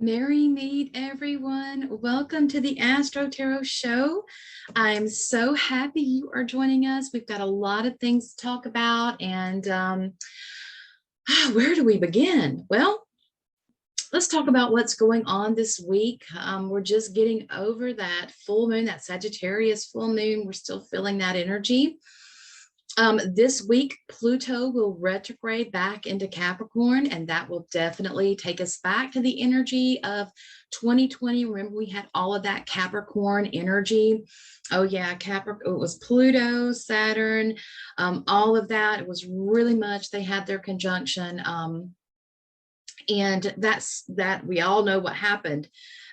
Merry meet everyone. Welcome to the AstroTarot show. I'm so happy you are joining us. We've got a lot of things to talk about, and where do we begin? Well, let's talk about what's going on this week. We're just getting over that full moon, that Sagittarius full moon. We're still feeling that energy. This week, Pluto will retrograde back into Capricorn, and that will definitely take us back to the energy of 2020. Remember, we had all of that Capricorn energy. Oh yeah, Capricorn, it was Pluto, Saturn, all of that. It was really much, they had their conjunction. And that we all know what happened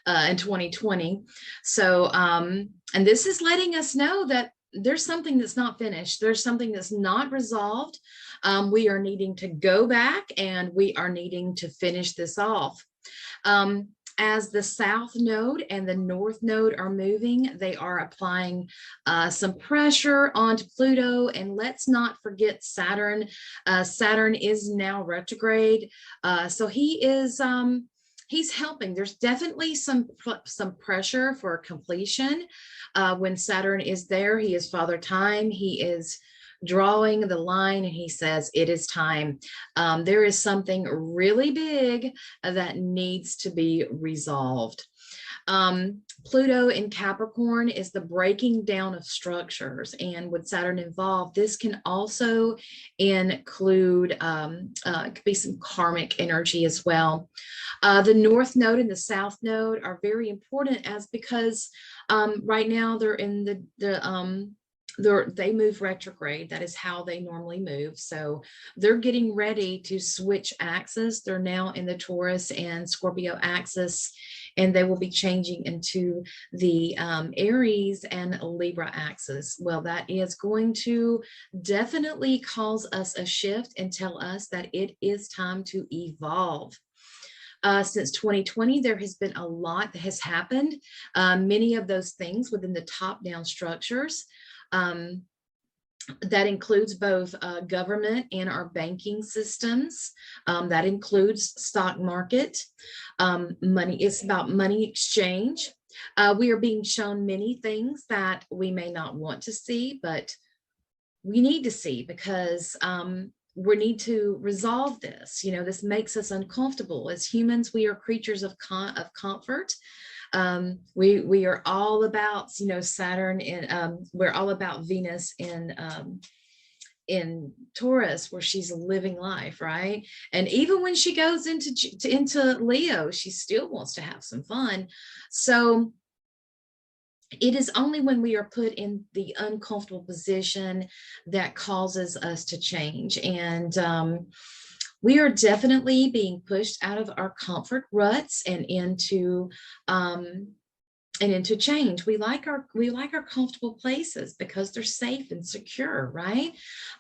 in 2020. So, and this is letting us know that there's something that's not finished. There's something that's not resolved. We are needing to go back and we are needing to finish this off. As the South Node and the North Node are moving, they are applying some pressure onto Pluto. And let's not forget Saturn. Saturn is now retrograde. So he is... he's helping. There's definitely some pressure for completion. When Saturn is there, he is Father Time. He is drawing the line and he says, it is time. There is something really big that needs to be resolved. Pluto in Capricorn is the breaking down of structures, and with Saturn involved, this can also include it could be some karmic energy as well. The North Node and the South Node are very important because right now they're in they move retrograde. That is how they normally move. So they're getting ready to switch axis. They're now in the Taurus and Scorpio axis, and they will be changing into the Aries and Libra axis. Well, that is going to definitely cause us a shift and tell us that it is time to evolve. Since 2020, there has been a lot that has happened. Many of those things within the top-down structures. That includes both government and our banking systems. That includes stock market. Money, it's about money exchange. We are being shown many things that we may not want to see, but we need to see because we need to resolve this. You know, this makes us uncomfortable. As humans, we are creatures of comfort. We are all about, you know, Saturn, and we're all about Venus in Taurus, where she's living life, right? And even when she goes into Leo, she still wants to have some fun. So it is only when we are put in the uncomfortable position that causes us to change. And we are definitely being pushed out of our comfort ruts and into change. We like our comfortable places because they're safe and secure, right?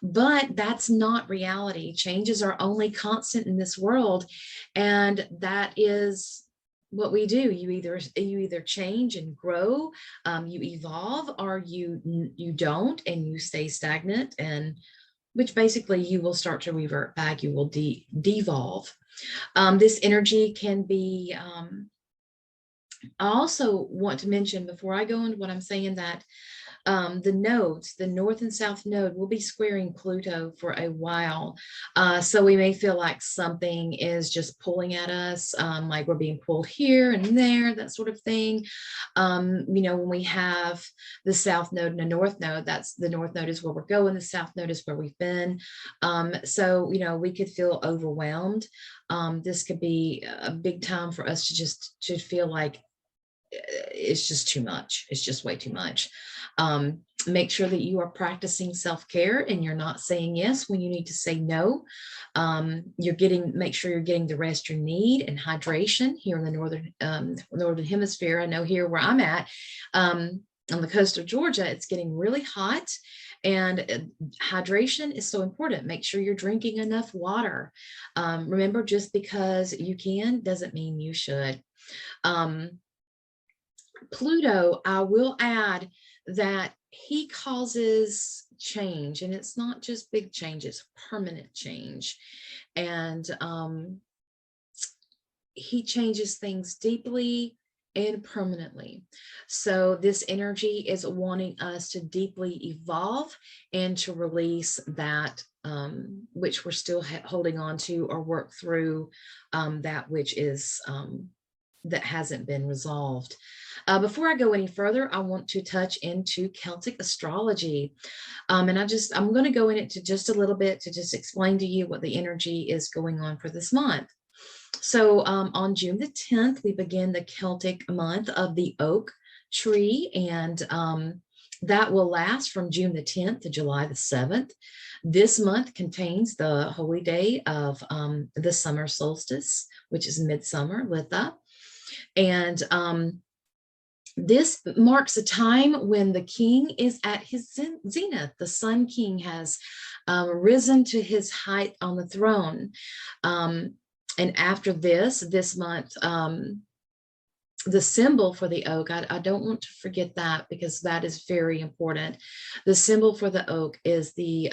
But that's not reality. Changes are only constant in this world, and that is what we do. You either change and grow, you evolve, or you don't and you stay stagnant, and which basically you will start to revert back. You will devolve. This energy can be, I also want to mention before I go into what I'm saying that the nodes, the North and South node, will be squaring Pluto for a while. So we may feel like something is just pulling at us, like we're being pulled here and there, that sort of thing. You know, when we have the South node and the North node, that's the North node is where we're going, the South node is where we've been. So, you know, we could feel overwhelmed. This could be a big time for us to feel like it's just too much. It's just way too much. Make sure that you are practicing self-care and you're not saying yes when you need to say no. Make sure you're getting the rest you need and hydration here in the northern hemisphere. I know here where I'm at, on the coast of Georgia, it's getting really hot, and hydration is so important. Make sure you're drinking enough water. Remember, just because you can doesn't mean you should. Pluto, I will add that he causes change, and it's not just big change, it's permanent change. And he changes things deeply and permanently. So this energy is wanting us to deeply evolve and to release that which we're still holding on to, or work through that which is that hasn't been resolved. Before I go any further, I want to touch into Celtic astrology. And I'm going to go in it to just a little bit to just explain to you what the energy is going on for this month. So on June the 10th, we begin the Celtic month of the oak tree, and that will last from June the 10th to July the 7th. This month contains the holy day of the summer solstice, which is midsummer, Litha. And this marks a time when the king is at his zenith. The Sun King has risen to his height on the throne. And after this month, the symbol for the oak, I don't want to forget that, because that is very important. The symbol for the oak is the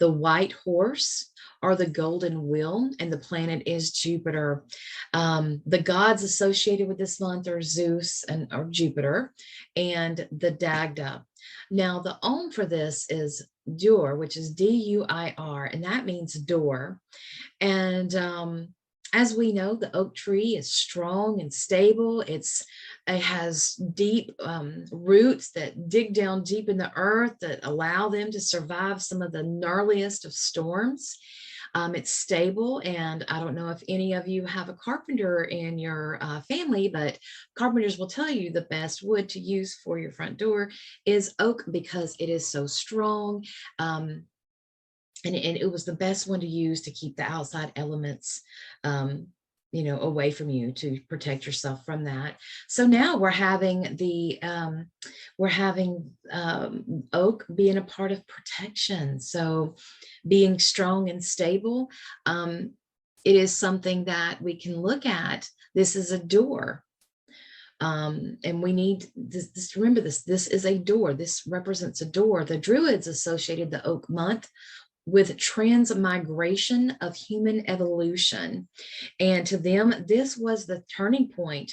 white horse, or the golden wheel, and the planet is Jupiter. The gods associated with this month are Zeus or Jupiter, and the Dagda. Now, the Om for this is Duir, which is D-U-I-R, and that means door. And as we know, the oak tree is strong and stable. It has deep roots that dig down deep in the earth that allow them to survive some of the gnarliest of storms. It's stable, and I don't know if any of you have a carpenter in your family, but carpenters will tell you the best wood to use for your front door is oak, because it is so strong. And it was the best one to use to keep the outside elements away from you, to protect yourself from that. So now we're having oak being a part of protection. So being strong and stable, it is something that we can look at. This is a door. And we need this, remember this is a door. This represents a door. The Druids associated the oak month with transmigration of human evolution. And to them, this was the turning point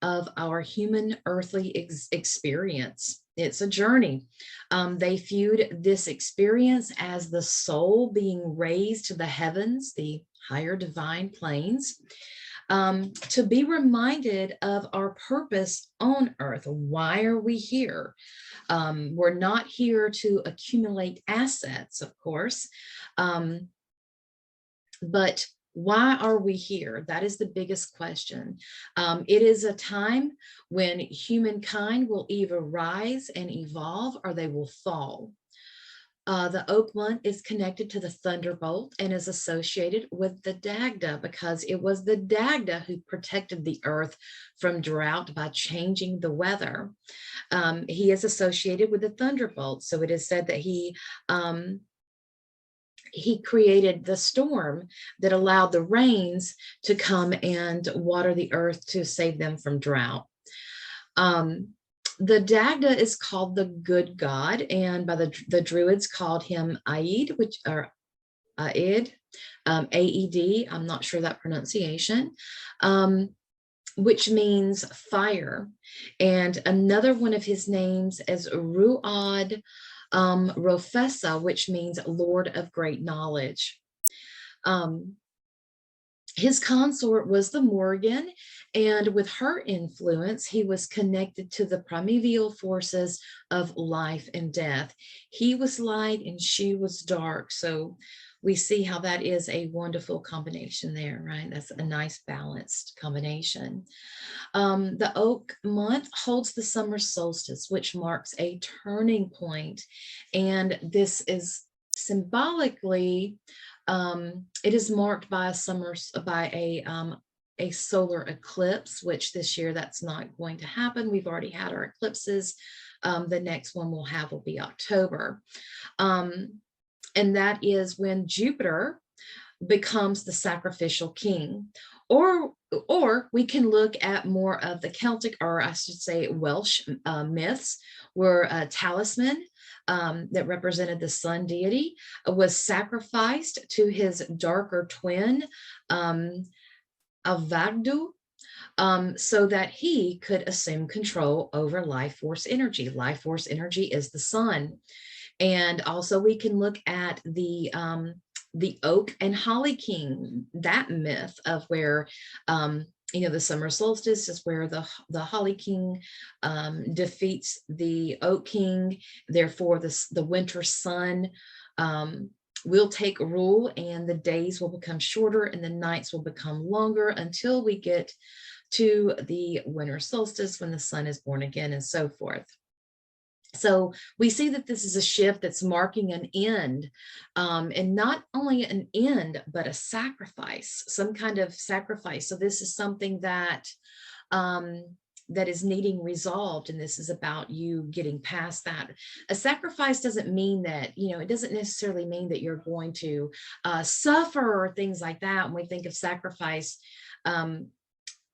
of our human earthly experience. It's a journey. They viewed this experience as the soul being raised to the heavens, the higher divine planes, to be reminded of our purpose on earth. Why are we here? We're not here to accumulate assets, of course, but why are we here? That is the biggest question. It is a time when humankind will either rise and evolve, or they will fall. The oak month is connected to the thunderbolt and is associated with the Dagda, because it was the Dagda who protected the earth from drought by changing the weather. He is associated with the thunderbolt. So it is said that he created the storm that allowed the rains to come and water the earth to save them from drought. The Dagda is called the good god, and by the Druids called him Aed, Aed, A-E-D, I'm not sure that pronunciation, which means fire. And another one of his names is Ruad Rofessa, which means Lord of Great Knowledge. His consort was the Morgan, and with her influence, he was connected to the primeval forces of life and death. He was light and she was dark. So we see how that is a wonderful combination there, right? That's a nice balanced combination. The oak month holds the summer solstice, which marks a turning point. And this is symbolically, it is marked by a solar eclipse, which this year that's not going to happen. We've already had our eclipses. The next one we'll have will be October. And that is when Jupiter becomes the sacrificial king. Or we can look at more of the Celtic, or I should say Welsh myths, where a talisman that represented the sun deity was sacrificed to his darker twin, Avagdu, so that he could assume control over life force energy. Life force energy is the sun. And also we can look at the oak and holly king, that myth of where, the summer solstice is where the holly king defeats the oak king. Therefore, the winter sun will take rule, and the days will become shorter and the nights will become longer until we get to the winter solstice when the sun is born again, and so forth. So we see that this is a shift that's marking an end, and not only an end, but a sacrifice, some kind of sacrifice. So this is something that that is needing resolved, and this is about you getting past that. A sacrifice doesn't mean that, it doesn't necessarily mean that you're going to suffer or things like that. When we think of sacrifice,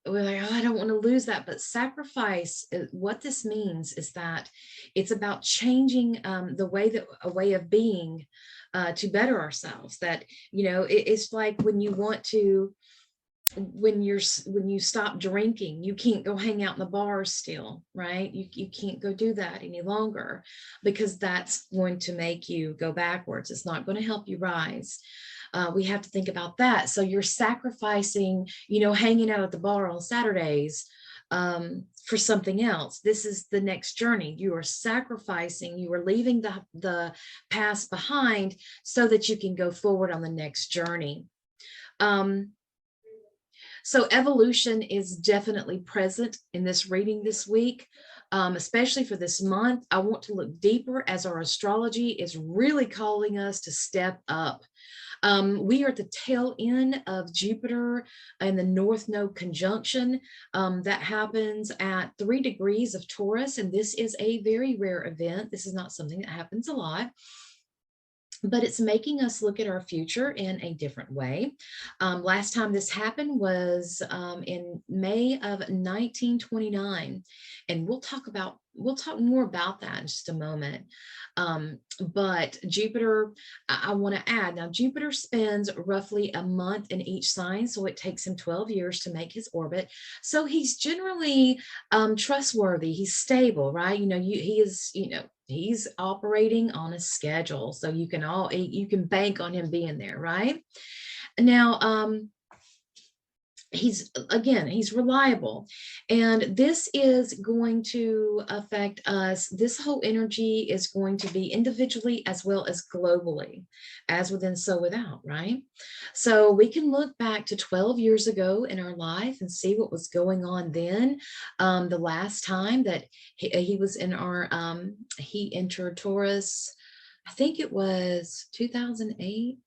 we're like, oh, I don't want to lose that. But sacrifice, what this means is that it's about changing a way of being to better ourselves. That, it's like when you stop drinking, you can't go hang out in the bars still, right? You can't go do that any longer, because that's going to make you go backwards. It's not going to help you rise. We have to think about that. So you're sacrificing, hanging out at the bar on Saturdays for something else. This is the next journey. You are sacrificing, you are leaving the past behind so that you can go forward on the next journey. So evolution is definitely present in this reading this week, especially for this month. I want to look deeper, as our astrology is really calling us to step up. We are at the tail end of Jupiter and the North Node conjunction that happens at 3 degrees of Taurus. And this is a very rare event. This is not something that happens a lot, but it's making us look at our future in a different way. Last time this happened was in May of 1929, and we'll talk more about that in just a moment. But Jupiter, I want to add, now Jupiter spends roughly a month in each sign, so it takes him 12 years to make his orbit. So he's generally trustworthy. He's stable, right? He is, he's operating on a schedule, so you can bank on him being there, right? Now, he's reliable, and this is going to affect us. This whole energy is going to be individually as well as globally, as within so without, right? So we can look back to 12 years ago in our life and see what was going on then. The last time that he was in our he entered Taurus, I think it was 2008.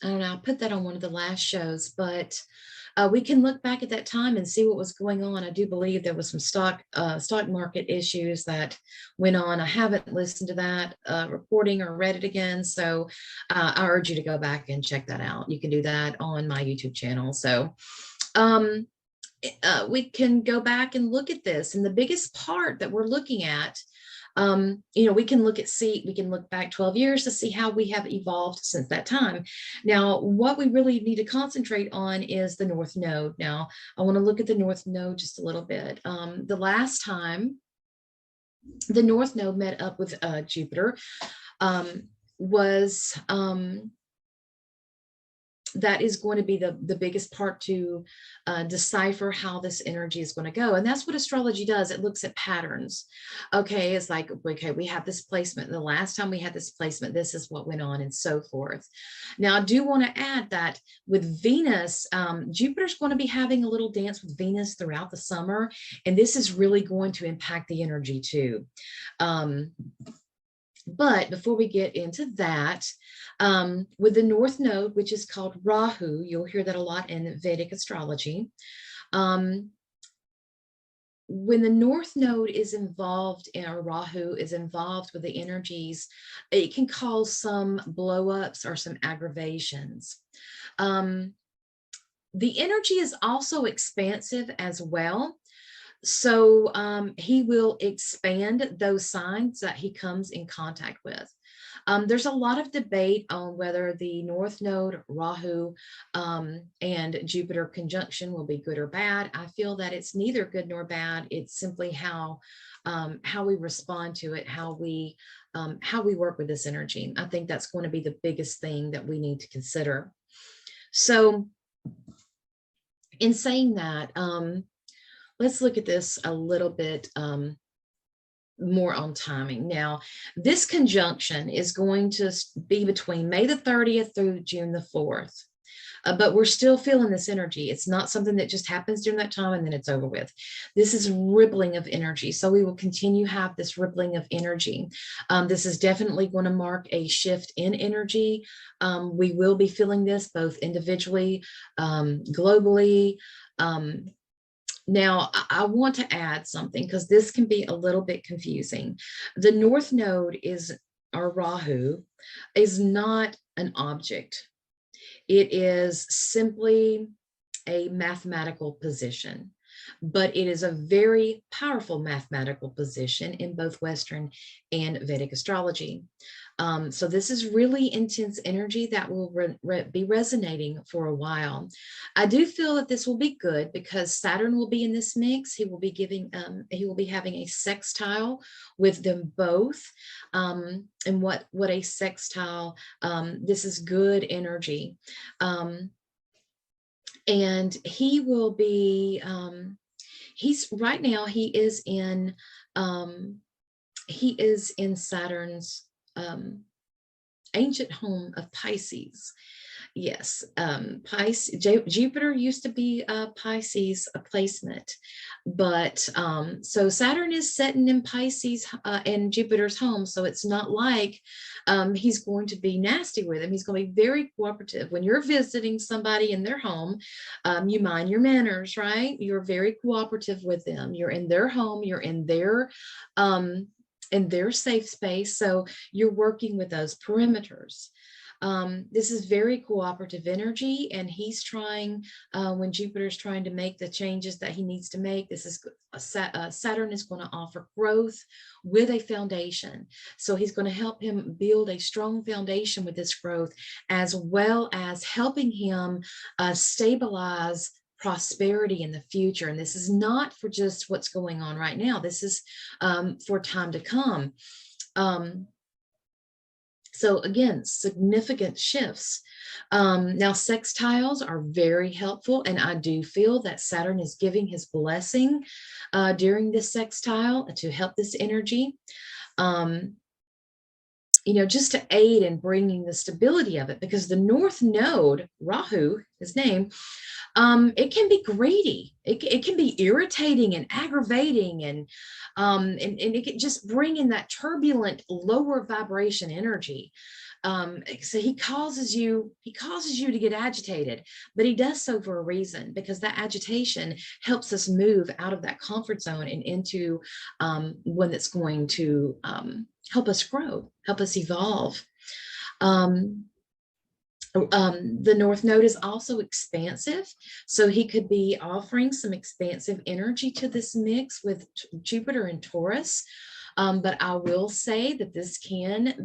I don't know, I put that on one of the last shows, but we can look back at that time and see what was going on. I do believe there was some stock market issues that went on. I haven't listened to that recording or read it again, so I urge you to go back and check that out. You can do that on my YouTube channel. So we can go back and look at this, and the biggest part that we're looking at, we can look back 12 years to see how we have evolved since that time. Now, what we really need to concentrate on is the North Node. Now, I want to look at the North Node just a little bit. The last time the North Node met up with Jupiter was that is going to be the biggest part to decipher how this energy is going to go. And that's what astrology does. It looks at patterns. Okay, it's like, okay, we have this placement. The last time we had this placement, this is what went on, and so forth. Now, I do want to add that with Venus, Jupiter's going to be having a little dance with Venus throughout the summer, and this is really going to impact the energy too. But before we get into that, with the North Node, which is called Rahu, you'll hear that a lot in Vedic astrology. When the North Node is involved, or Rahu is involved with the energies, it can cause some blow-ups or some aggravations. The energy is also expansive as well. So he will expand those signs that he comes in contact with. There's a lot of debate on whether the North Node, Rahu, and Jupiter conjunction will be good or bad. I feel that it's neither good nor bad. It's simply how we respond to it, how we work with this energy. I think that's going to be the biggest thing that we need to consider. So in saying that, let's look at this a little bit more on timing. Now, this conjunction is going to be between May the 30th through June the 4th. But we're still feeling this energy. It's not something that just happens during that time and then it's over with. This is rippling of energy. So we will continue to have this rippling of energy. This is definitely going to mark a shift in energy. We will be feeling this both individually, globally. Now, I want to add something because this can be a little bit confusing. The North Node or Rahu, is not an object. It is simply a mathematical position, but it is a very powerful mathematical position in both Western and Vedic astrology. So this is really intense energy that will be resonating for a while. I do feel that this will be good because Saturn will be in this mix. He will be having a sextile with them both. And what a sextile, this is good energy. And he will be, right now he is in Saturn's ancient home of Pisces. Yes, Jupiter used to be a Pisces placement, but so Saturn is sitting in Pisces in Jupiter's home, so it's not like he's going to be nasty with him. He's going to be very cooperative. When you're visiting somebody in their home, you mind your manners, right? You're very cooperative with them. You're in their home. You're in their safe space, so you're working with those perimeters. This is very cooperative energy, and he's trying, when Jupiter's trying to make the changes that he needs to make, this is Saturn is going to offer growth with a foundation. So he's going to help him build a strong foundation with this growth, as well as helping him stabilize prosperity in the future. And this is not for just what's going on right now. This is for time to come. So again, significant shifts. Now, sextiles are very helpful, and I do feel that Saturn is giving his blessing during this sextile to help this energy. Just to aid in bringing the stability of it, because the North Node, Rahu, his name, it can be greedy. It can be irritating and aggravating, and it can just bring in that turbulent, lower vibration energy. So he causes you to get agitated, but he does so for a reason, because that agitation helps us move out of that comfort zone and into one that's going to help us grow, help us evolve. The North Node is also expansive, so he could be offering some expansive energy to this mix with Jupiter and Taurus. But I will say that this can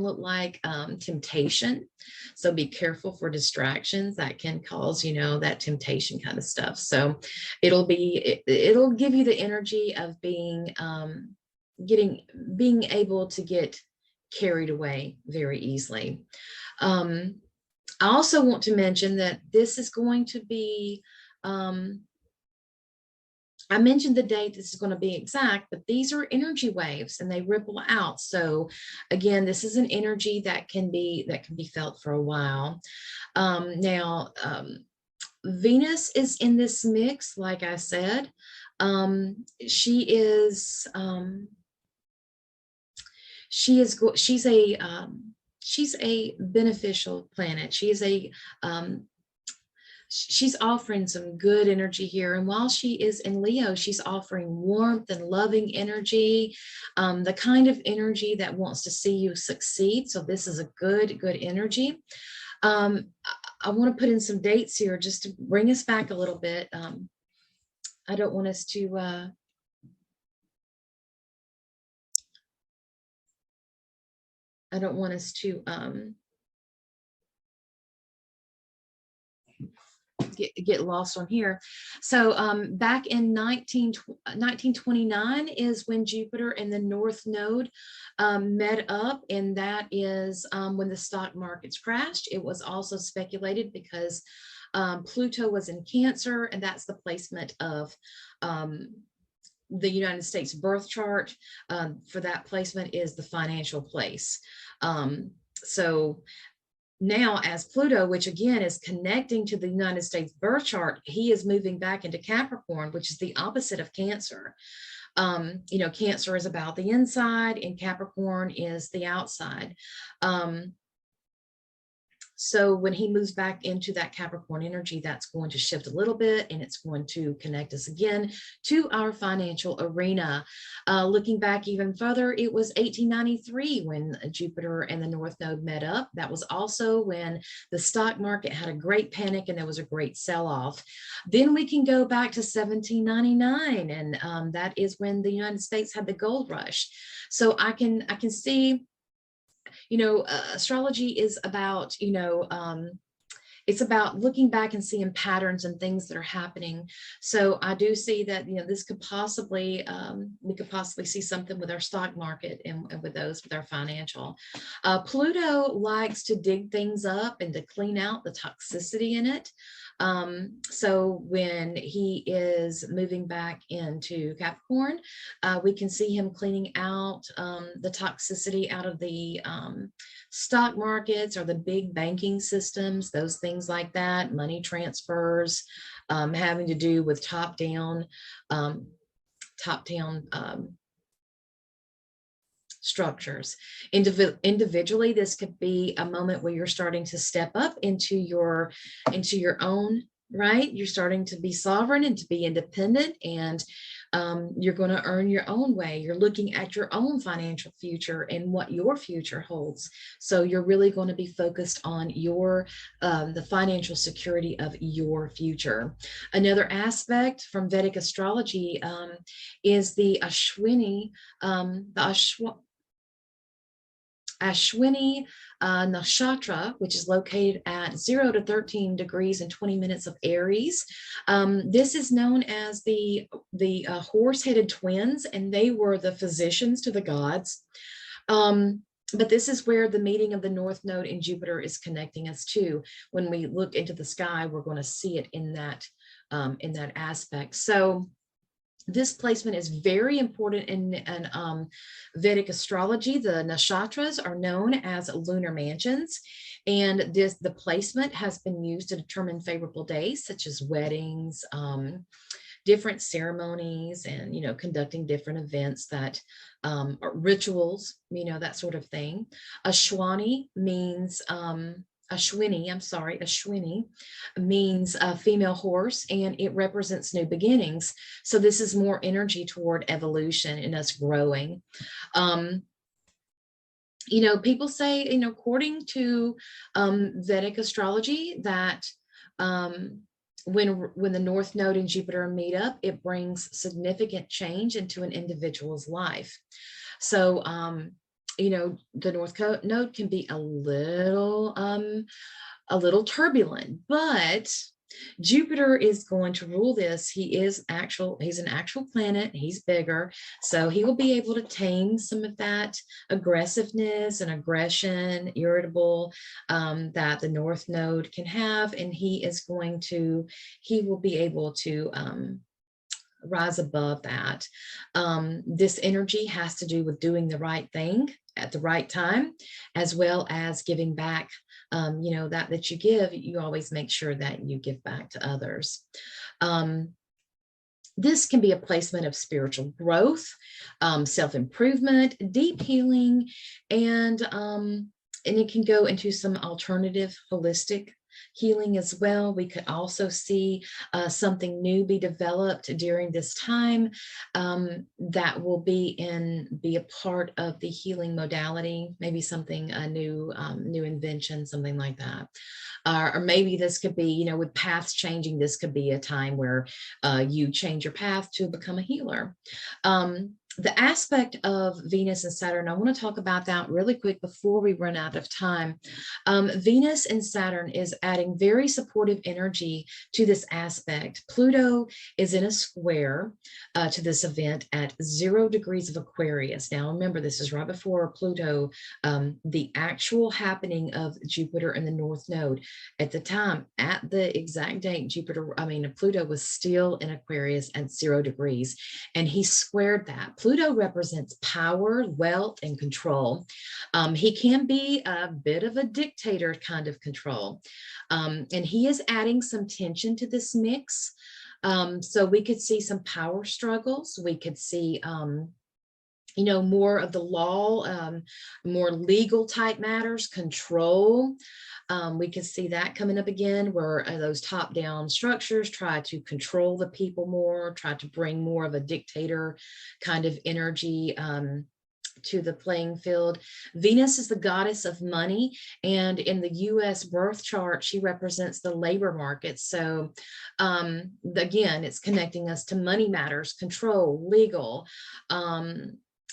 look like temptation. So be careful for distractions that can cause, that temptation kind of stuff. So it'll give you the energy of being able to get carried away very easily. I also want to mention that this is going to be, I mentioned the date this is going to be exact, but these are energy waves and they ripple out. So again, this is an energy that can be felt for a while. Now, Venus is in this mix, like I said. She's a beneficial planet. She's offering some good energy here. And while she is in Leo, she's offering warmth and loving energy, the kind of energy that wants to see you succeed. So this is a good energy. I want to put in some dates here just to bring us back a little bit. I don't want us to I don't want us to get lost on here. So back in 1929 is when Jupiter and the North Node met up, and that is when the stock markets crashed. It was also speculated because Pluto was in Cancer, and that's the placement of the United States birth chart. For that placement is the financial place. So now as Pluto, which again is connecting to the United States birth chart, he is moving back into Capricorn, which is the opposite of Cancer. You know, Cancer is about the inside and Capricorn is the outside. So when he moves back into that Capricorn energy, that's going to shift a little bit, and it's going to connect us again to our financial arena. Looking back even further, it was 1893 when Jupiter and the North Node met up. That was also when the stock market had a great panic and there was a great sell-off. Then we can go back to 1799, and that is when the United States had the gold rush. So I can see, you know, astrology is about, you know, it's about looking back and seeing patterns and things that are happening. So I do see that, you know, this could possibly, we could possibly see something with our stock market and with our financial. Pluto likes to dig things up and to clean out the toxicity in it. So when he is moving back into Capricorn, we can see him cleaning out the toxicity out of the stock markets or the big banking systems, those things like that, money transfers, having to do with top-down structures. Individually, this could be a moment where you're starting to step up into your own right. You're starting to be sovereign and to be independent, and you're going to earn your own way. You're looking at your own financial future and what your future holds. So you're really going to be focused on your the financial security of your future. Another aspect from Vedic astrology is the Ashwini, Ashwini Nakshatra, which is located at 0 to 13 degrees and 20 minutes of Aries. This is known as the horse-headed twins, and they were the physicians to the gods. But this is where the meeting of the North Node and Jupiter is connecting us to. When we look into the sky, we're going to see it in that aspect. So this placement is very important in Vedic astrology. The nakshatras are known as lunar mansions, and the placement has been used to determine favorable days, such as weddings, different ceremonies, and, you know, conducting different events that rituals, you know, that sort of thing. Ashwini means Ashwini means a female horse, and it represents new beginnings. So this is more energy toward evolution and us growing. You know, people say, you know, according to Vedic astrology, that when the North Node and Jupiter meet up, it brings significant change into an individual's life. So you know, the North Node can be a little turbulent, but Jupiter is going to rule this. He's an actual planet. He's bigger, so he will be able to tame some of that aggressiveness and aggression, irritable, that the North Node can have, and he will be able to rise above that. This energy has to do with doing the right thing at the right time, as well as giving back. You know, that you give, you always make sure that you give back to others. This can be a placement of spiritual growth, self-improvement, deep healing, and it can go into some alternative holistic healing as well. We could also see something new be developed during this time that will be a part of the healing modality, maybe something, a new invention, something like that. Or maybe this could be, you know, with paths changing, this could be a time where you change your path to become a healer. the aspect of Venus and Saturn, I want to talk about that really quick before we run out of time. Venus and Saturn is adding very supportive energy to this aspect. Pluto is in a square to this event at 0 degrees of Aquarius. Now, remember, this is right before Pluto, the actual happening of Jupiter in the North Node. At the time, at the exact date, Pluto was still in Aquarius at 0 degrees, and he squared that. Pluto represents power, wealth, and control. He can be a bit of a dictator kind of control. And he is adding some tension to this mix. So we could see some power struggles. We could see more of the law, more legal type matters, control. We could see that coming up again, where those top-down structures try to control the people more, try to bring more of a dictator kind of energy to the playing field. Venus is the goddess of money, and in the US birth chart, she represents the labor market. So again, it's connecting us to money matters, control, legal,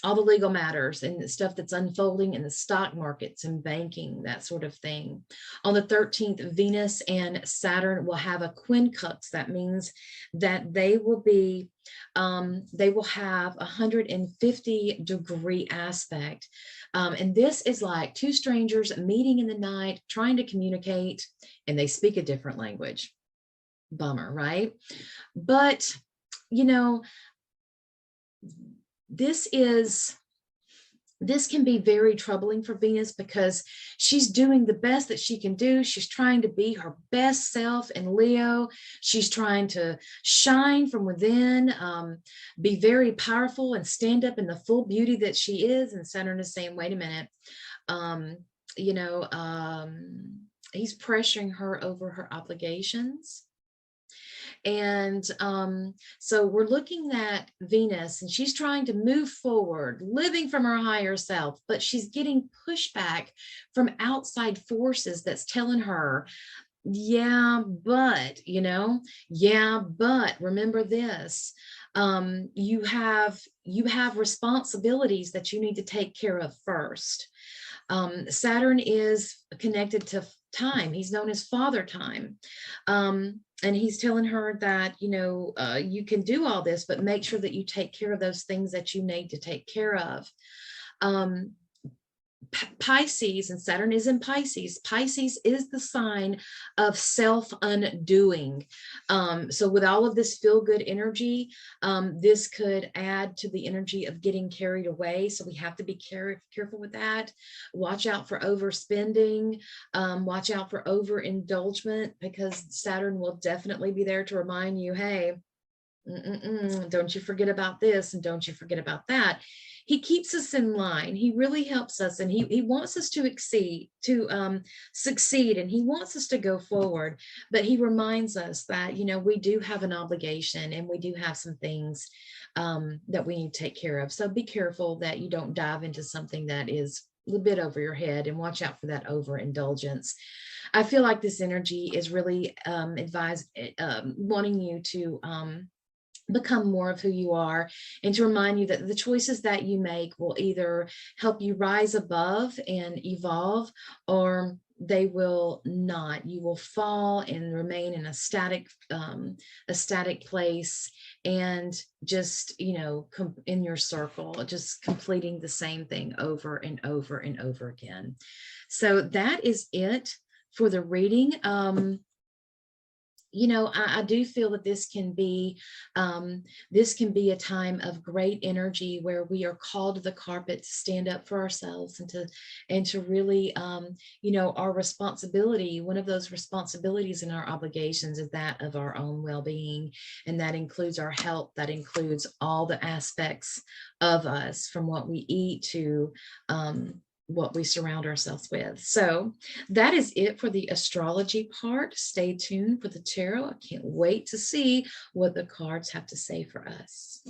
all the legal matters and the stuff that's unfolding in the stock markets and banking, that sort of thing. On the 13th, Venus and Saturn will have a quincunx. That means that they will have 150-degree aspect. And this is like two strangers meeting in the night, trying to communicate, and they speak a different language. Bummer, right? But, this can be very troubling for Venus, because she's doing the best that she can do. She's trying to be her best self in Leo. She's trying to shine from within, be very powerful and stand up in the full beauty that she is. And Saturn is saying, wait a minute, he's pressuring her over her obligations. And so we're looking at Venus, and she's trying to move forward, living from her higher self, but she's getting pushback from outside forces that's telling her, yeah, but remember this, you have responsibilities that you need to take care of first. Saturn is connected to time. He's known as Father Time. And he's telling her that, you can do all this, but make sure that you take care of those things that you need to take care of. Pisces, and Saturn is in Pisces. Pisces is the sign of self-undoing. So with all of this feel-good energy, this could add to the energy of getting carried away. So we have to be careful with that. Watch out for overspending. Watch out for overindulgence, because Saturn will definitely be there to remind you, hey, don't you forget about this, and don't you forget about that. He keeps us in line. He really helps us, and he wants us to succeed, and he wants us to go forward. But he reminds us that, we do have an obligation, and we do have some things that we need to take care of. So be careful that you don't dive into something that is a little bit over your head, and watch out for that overindulgence. I feel like this energy is really wanting you to become more of who you are, and to remind you that the choices that you make will either help you rise above and evolve, or they will not. You will fall and remain in a static place, and just, in your circle, just completing the same thing over and over and over again. So that is it for the reading. I do feel that this can be a time of great energy, where we are called to the carpet to stand up for ourselves, and to really, our responsibility. One of those responsibilities and our obligations is that of our own well-being, and that includes our health. That includes all the aspects of us, from what we eat to what we surround ourselves with. So that is it for the astrology part. Stay tuned for the tarot. I can't wait to see what the cards have to say for us.